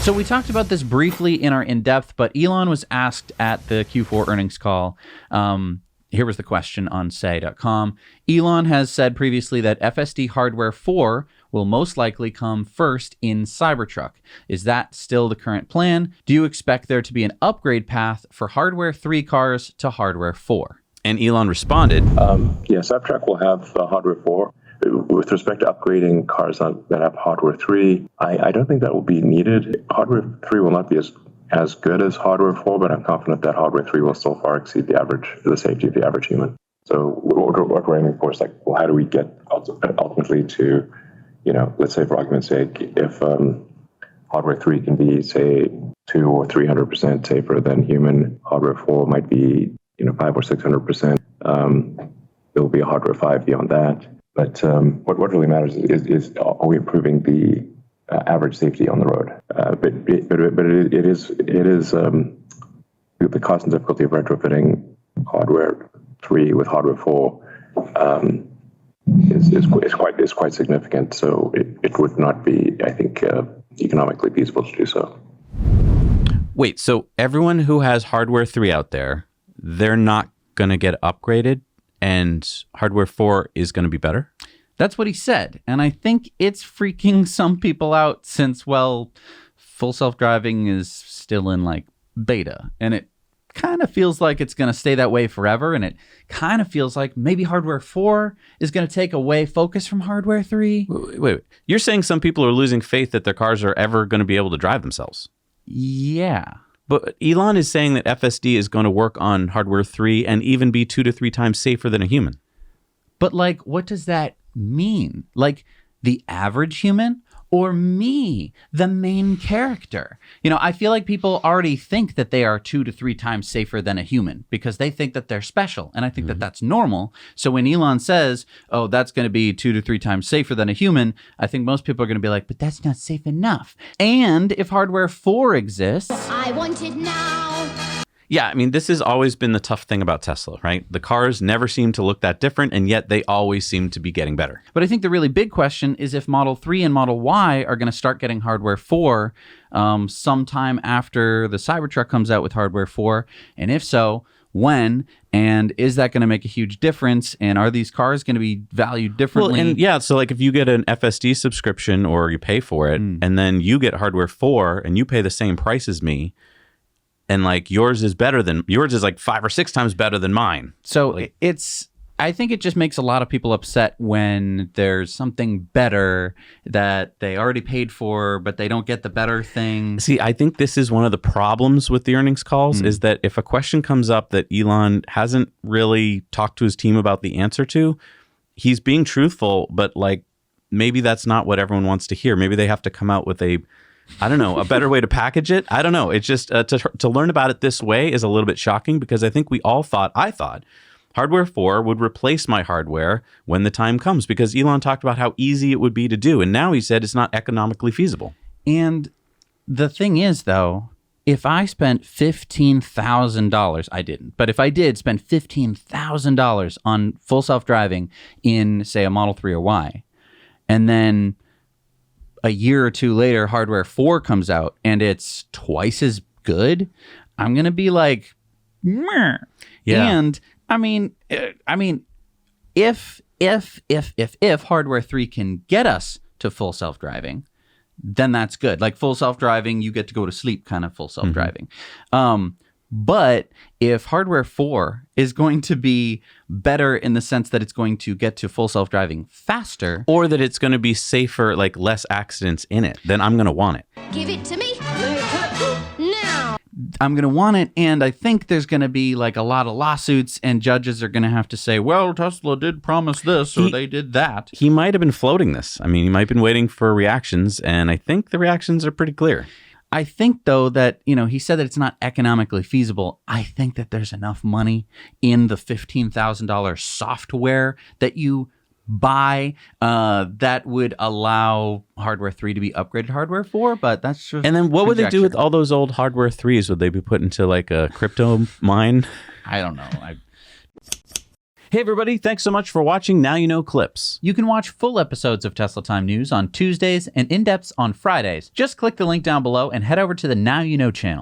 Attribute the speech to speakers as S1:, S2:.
S1: So we talked about this briefly in our in-depth, but Elon was asked at the Q4 earnings call. Here was the question on say.com. Elon has said previously that FSD Hardware 4 will most likely come first in Cybertruck. Is that still the current plan? Do you expect there to be an upgrade path for Hardware 3 cars to Hardware 4?
S2: And Elon responded,
S3: Yeah, Cybertruck will have Hardware 4. With respect to upgrading cars that have Hardware 3, I don't think that will be needed. Hardware 3 will not be as good as Hardware 4, but I'm confident that Hardware 3 will still far exceed the safety of the average human. So what we're aiming for is like, well, how do we get ultimately to, let's say for argument's sake, if Hardware 3 can be, say, 200 or 300% safer than human, Hardware 4 might be, 500 or 600%. There will be a Hardware 5 beyond that. But what really matters is are we improving the average safety on the road? But it is the cost and difficulty of retrofitting Hardware 3 with Hardware 4 is quite significant. So it would not be, I think, economically feasible to do so.
S2: Wait, so everyone who has Hardware 3 out there, they're not going to get upgraded? And Hardware 4 is going to be better?
S1: That's what he said. And I think it's freaking some people out since, well, full self-driving is still in like beta. And it kind of feels like it's going to stay that way forever. And it kind of feels like maybe Hardware 4 is going to take away focus from Hardware 3.
S2: Wait. You're saying some people are losing faith that their cars are ever going to be able to drive themselves?
S1: Yeah.
S2: But Elon is saying that FSD is going to work on Hardware 3 and even be 2 to 3 times safer than a human.
S1: But like, what does that mean? Like the average human or me, the main character? I feel like people already think that they are 2 to 3 times safer than a human because they think that they're special. And I think that that's normal. So when Elon says, oh, that's going to be 2 to 3 times safer than a human, I think most people are going to be like, but that's not safe enough. And if Hardware 4 exists,
S4: I want it now.
S2: Yeah, I mean, this has always been the tough thing about Tesla, right? The cars never seem to look that different, and yet they always seem to be getting better.
S1: But I think the really big question is if Model 3 and Model Y are going to start getting Hardware 4 sometime after the Cybertruck comes out with Hardware 4. And if so, when? And is that going to make a huge difference? And are these cars going to be valued differently?
S2: Well, and yeah, so like if you get an FSD subscription or you pay for it, and then you get Hardware 4 and you pay the same price as me, and like yours is like 5 or 6 times better than mine.
S1: So I think it just makes a lot of people upset when there's something better that they already paid for, but they don't get the better thing.
S2: See, I think this is one of the problems with the earnings calls is that if a question comes up that Elon hasn't really talked to his team about the answer to, he's being truthful, but like maybe that's not what everyone wants to hear. Maybe they have to come out with a better way to package it. I don't know. It's just to learn about it this way is a little bit shocking because I think I thought Hardware 4 would replace my hardware when the time comes because Elon talked about how easy it would be to do. And now he said it's not economically feasible.
S1: And the thing is, though, if I spent $15,000, I didn't, but if I did spend $15,000 on full self-driving in, say, a Model 3 or Y, and then a year or two later, Hardware 4 comes out and it's twice as good, I'm going to be like, meh.
S2: Yeah.
S1: And I mean, if Hardware 3 can get us to full self-driving, then that's good. Like full self-driving, you get to go to sleep kind of full self-driving. But if Hardware 4 is going to be better in the sense that it's going to get to full self-driving faster,
S2: or that it's going to be safer, like less accidents in it, then I'm going to want it.
S4: Give it to me now.
S1: I'm going to want it. And I think there's going to be like a lot of lawsuits and judges are going to have to say, well, Tesla did promise this or they did that.
S2: He might have been floating this. I mean, he might have been waiting for reactions. And I think the reactions are pretty clear.
S1: I think, though, that, he said that it's not economically feasible. I think that there's enough money in the $15,000 software that you buy that would allow Hardware 3 to be upgraded to Hardware 4, but that's just
S2: And then what would they do
S1: conjecture.
S2: with all those old Hardware 3s? Would they be put into like a crypto mine?
S1: I don't know.
S2: Hey, everybody. Thanks so much for watching Now You Know Clips.
S1: You can watch full episodes of Tesla Time News on Tuesdays and in-depths on Fridays. Just click the link down below and head over to the Now You Know channel.